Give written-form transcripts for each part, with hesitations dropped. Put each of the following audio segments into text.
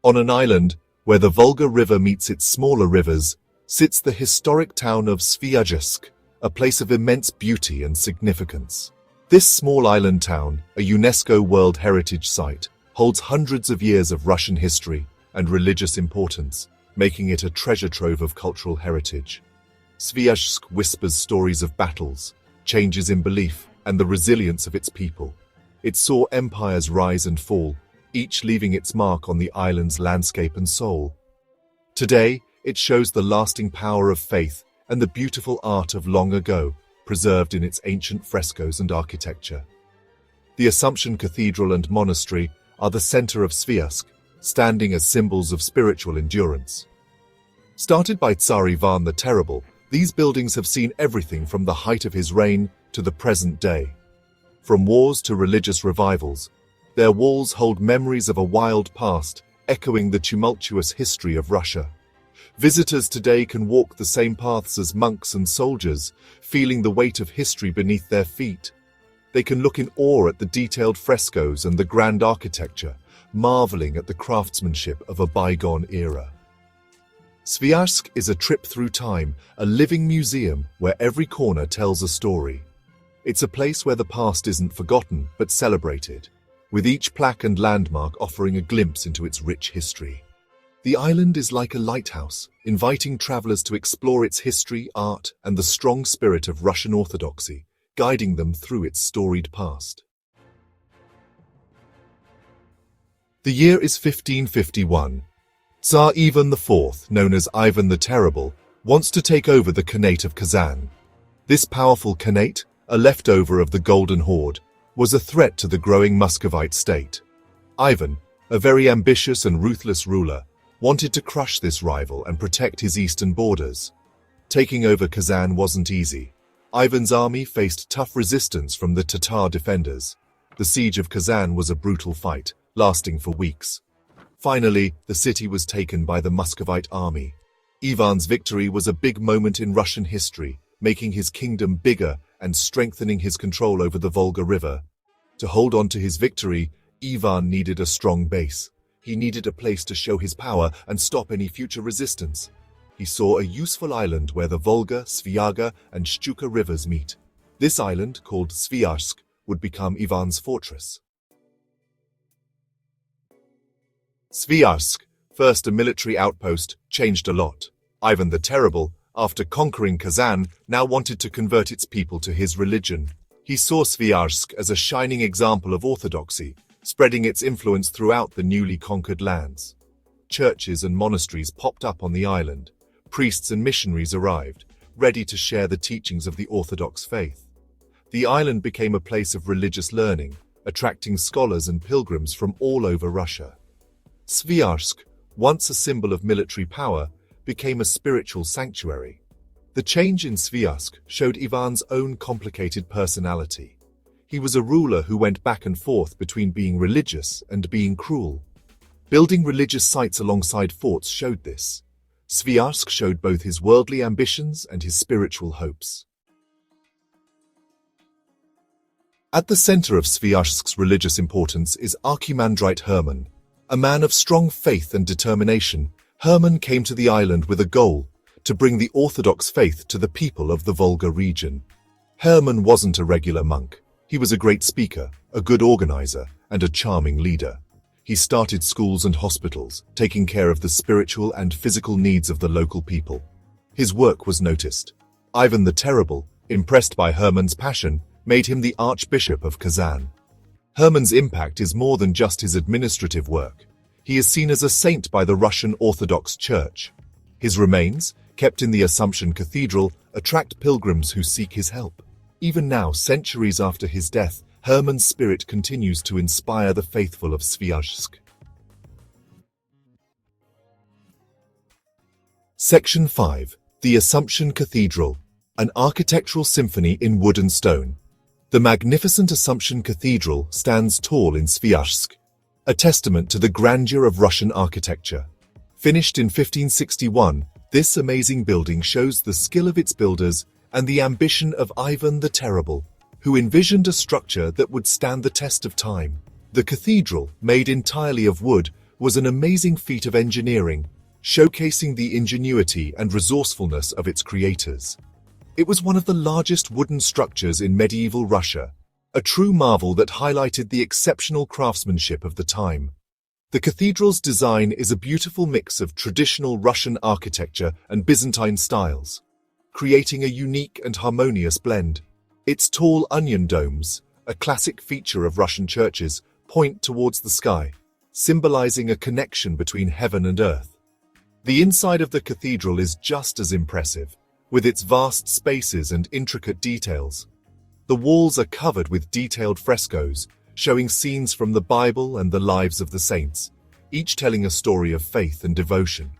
On an island, where the Volga River meets its smaller rivers, sits the historic town of Sviyazhsk, a place of immense beauty and significance. This small island town, a UNESCO World Heritage Site, holds hundreds of years of Russian history and religious importance, making it a treasure trove of cultural heritage. Sviyazhsk whispers stories of battles, changes in belief, and the resilience of its people. It saw empires rise and fall, each leaving its mark on the island's landscape and soul. Today, it shows the lasting power of faith and the beautiful art of long ago, preserved in its ancient frescoes and architecture. The Assumption Cathedral and Monastery are the center of Sviyazhsk, standing as symbols of spiritual endurance. Started by Tsar Ivan the Terrible, these buildings have seen everything from the height of his reign to the present day. From wars to religious revivals, their walls hold memories of a wild past, echoing the tumultuous history of Russia. Visitors today can walk the same paths as monks and soldiers, feeling the weight of history beneath their feet. They can look in awe at the detailed frescoes and the grand architecture, marveling at the craftsmanship of a bygone era. Sviyazhsk is a trip through time, a living museum where every corner tells a story. It's a place where the past isn't forgotten, but celebrated, with each plaque and landmark offering a glimpse into its rich history. The island is like a lighthouse, inviting travelers to explore its history, art, and the strong spirit of Russian Orthodoxy, guiding them through its storied past. The year is 1551. Tsar Ivan IV, known as Ivan the Terrible, wants to take over the Khanate of Kazan. This powerful Khanate, a leftover of the Golden Horde, was a threat to the growing Muscovite state. Ivan, a very ambitious and ruthless ruler, wanted to crush this rival and protect his eastern borders. Taking over Kazan wasn't easy. Ivan's army faced tough resistance from the Tatar defenders. The siege of Kazan was a brutal fight, lasting for weeks. Finally, the city was taken by the Muscovite army. Ivan's victory was a big moment in Russian history, making his kingdom bigger and strengthening his control over the Volga River. To hold on to his victory, Ivan needed a strong base. He needed a place to show his power and stop any future resistance. He saw a useful island where the Volga, Svyaga, and Shchuka rivers meet. This island, called Sviyazhsk, would become Ivan's fortress. Sviyazhsk, first a military outpost, changed a lot. Ivan the Terrible, after conquering Kazan, now wanted to convert its people to his religion. He saw Sviyazhsk as a shining example of orthodoxy, spreading its influence throughout the newly conquered lands. Churches and monasteries popped up on the island. Priests and missionaries arrived, ready to share the teachings of the Orthodox faith. The island became a place of religious learning, attracting scholars and pilgrims from all over Russia. Sviyazhsk, once a symbol of military power, became a spiritual sanctuary. The change in Sviyazhsk showed Ivan's own complicated personality. He was a ruler who went back and forth between being religious and being cruel. Building religious sites alongside forts showed this. Sviyazhsk showed both his worldly ambitions and his spiritual hopes. At the center of Sviyazhsk's religious importance is Archimandrite Herman. A man of strong faith and determination, Herman came to the island with a goal: to bring the Orthodox faith to the people of the Volga region. Herman wasn't a regular monk. He was a great speaker, a good organizer, and a charming leader. He started schools and hospitals, taking care of the spiritual and physical needs of the local people. His work was noticed. Ivan the Terrible, impressed by Herman's passion, made him the Archbishop of Kazan. Herman's impact is more than just his administrative work. He is seen as a saint by the Russian Orthodox Church. His remains, kept in the Assumption Cathedral, attract pilgrims who seek his help. Even now, centuries after his death, Herman's spirit continues to inspire the faithful of Sviyazhsk. Section 5. The Assumption Cathedral, an architectural symphony in wood and stone. The magnificent Assumption Cathedral stands tall in Sviyazhsk, a testament to the grandeur of Russian architecture. Finished in 1561, this amazing building shows the skill of its builders and the ambition of Ivan the Terrible, who envisioned a structure that would stand the test of time. The cathedral, made entirely of wood, was an amazing feat of engineering, showcasing the ingenuity and resourcefulness of its creators. It was one of the largest wooden structures in medieval Russia, a true marvel that highlighted the exceptional craftsmanship of the time. The cathedral's design is a beautiful mix of traditional Russian architecture and Byzantine styles, creating a unique and harmonious blend. Its tall onion domes, a classic feature of Russian churches, point towards the sky, symbolizing a connection between heaven and earth. The inside of the cathedral is just as impressive, with its vast spaces and intricate details. The walls are covered with detailed frescoes, showing scenes from the Bible and the lives of the saints, each telling a story of faith and devotion.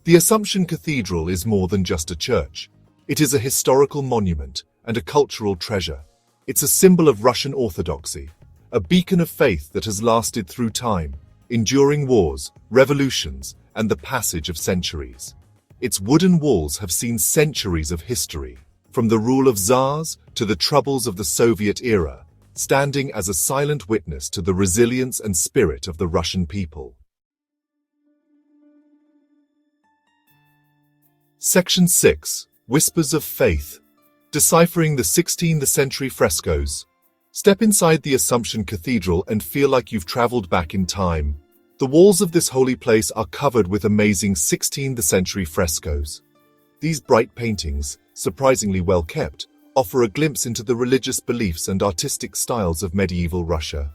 The Assumption Cathedral is more than just a church. It is a historical monument and a cultural treasure. It's a symbol of Russian orthodoxy, a beacon of faith that has lasted through time, enduring wars, revolutions, and the passage of centuries. Its wooden walls have seen centuries of history, from the rule of Tsars to the troubles of the Soviet era, standing as a silent witness to the resilience and spirit of the Russian people. Section 6. Whispers of Faith. Deciphering the 16th century frescoes. Step inside the Assumption Cathedral and feel like you've traveled back in time. The walls of this holy place are covered with amazing 16th century frescoes. These bright paintings, surprisingly well kept, offer a glimpse into the religious beliefs and artistic styles of medieval Russia.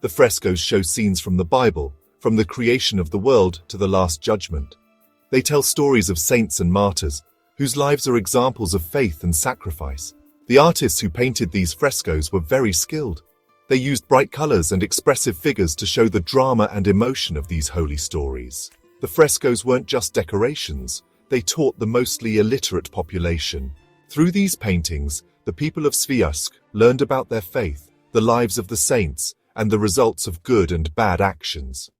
The frescoes show scenes from the Bible, from the creation of the world to the Last Judgment. They tell stories of saints and martyrs, whose lives are examples of faith and sacrifice. The artists who painted these frescoes were very skilled. They used bright colors and expressive figures to show the drama and emotion of these holy stories. The frescoes weren't just decorations, they taught the mostly illiterate population. Through these paintings, the people of Sviyazhsk learned about their faith, the lives of the saints, and the results of good and bad actions.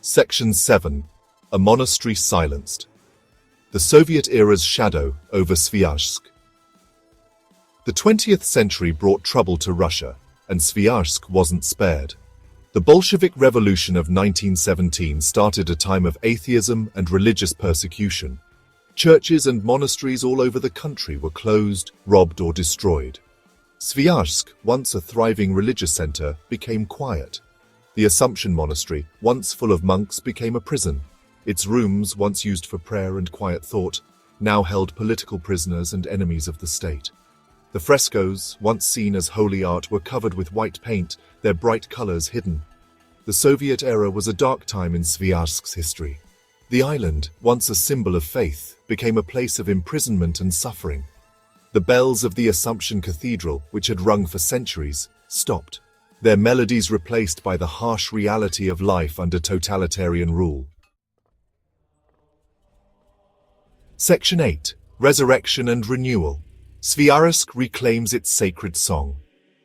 Section 7. A Monastery Silenced. The Soviet era's shadow over Sviyazhsk. The 20th century brought trouble to Russia, and Sviyazhsk wasn't spared. The Bolshevik Revolution of 1917 started a time of atheism and religious persecution. Churches and monasteries all over the country were closed, robbed, or destroyed. Sviyazhsk, once a thriving religious center, became quiet. The Assumption Monastery, once full of monks, became a prison. Its rooms, once used for prayer and quiet thought, now held political prisoners and enemies of the state. The frescoes, once seen as holy art, were covered with white paint, their bright colors hidden. The Soviet era was a dark time in Sviyazhsk's history. The island, once a symbol of faith, became a place of imprisonment and suffering. The bells of the Assumption Cathedral, which had rung for centuries, stopped, their melodies replaced by the harsh reality of life under totalitarian rule. Section 8. Resurrection and Renewal. Sviyazhsk reclaims its sacred song.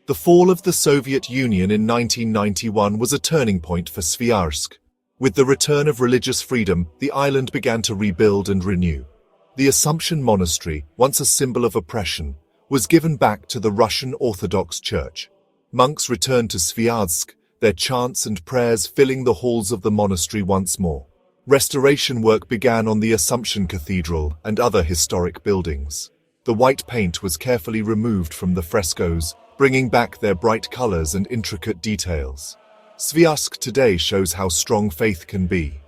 The fall of the Soviet Union in 1991 was a turning point for Sviyazhsk. With the return of religious freedom, the island began to rebuild and renew. The Assumption Monastery, once a symbol of oppression, was given back to the Russian Orthodox Church. Monks returned to Sviyazhsk, their chants and prayers filling the halls of the monastery once more. Restoration work began on the Assumption Cathedral and other historic buildings. The white paint was carefully removed from the frescoes, bringing back their bright colors and intricate details. Sviyazhsk today shows how strong faith can be.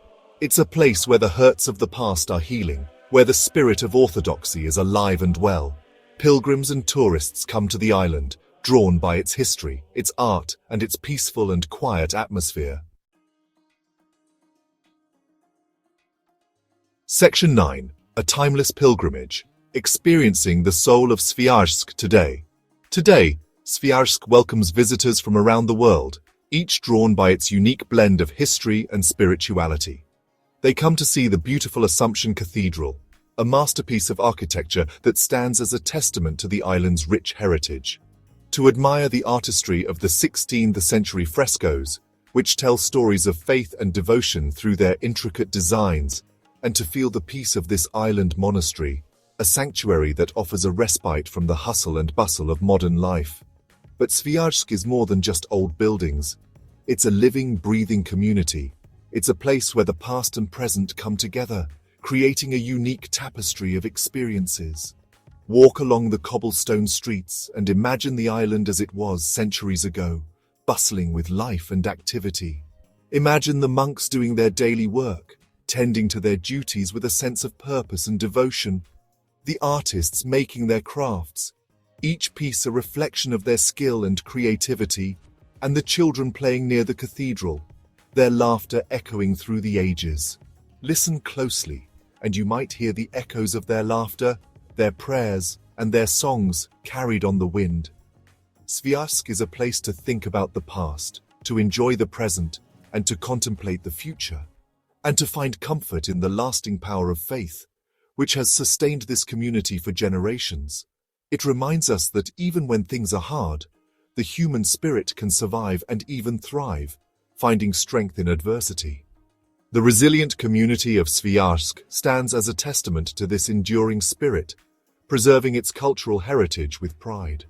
It's a place where the hurts of the past are healing, where the spirit of orthodoxy is alive and well. Pilgrims and tourists come to the island, drawn by its history, its art, and its peaceful and quiet atmosphere. Section 9. A Timeless Pilgrimage. Experiencing the soul of Sviyazhsk today. Today, Sviyazhsk welcomes visitors from around the world, each drawn by its unique blend of history and spirituality. They come to see the beautiful Assumption Cathedral, a masterpiece of architecture that stands as a testament to the island's rich heritage. To admire the artistry of the 16th century frescoes, which tell stories of faith and devotion through their intricate designs, and to feel the peace of this island monastery, a sanctuary that offers a respite from the hustle and bustle of modern life. But Sviyazhsk is more than just old buildings. It's a living, breathing community. It's a place where the past and present come together, creating a unique tapestry of experiences. Walk along the cobblestone streets and imagine the island as it was centuries ago, bustling with life and activity. Imagine the monks doing their daily work, tending to their duties with a sense of purpose and devotion. The artists making their crafts, each piece a reflection of their skill and creativity, and the children playing near the cathedral, their laughter echoing through the ages. Listen closely, and you might hear the echoes of their laughter, their prayers, and their songs carried on the wind. Sviyazhsk is a place to think about the past, to enjoy the present, and to contemplate the future, and to find comfort in the lasting power of faith, which has sustained this community for generations. It reminds us that even when things are hard, the human spirit can survive and even thrive, finding strength in adversity. The resilient community of Sviyazhsk stands as a testament to this enduring spirit, preserving its cultural heritage with pride.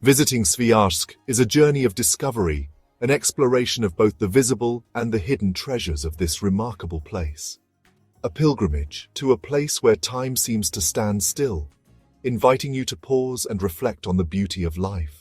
Visiting Sviyazhsk is a journey of discovery, an exploration of both the visible and the hidden treasures of this remarkable place. A pilgrimage to a place where time seems to stand still, inviting you to pause and reflect on the beauty of life.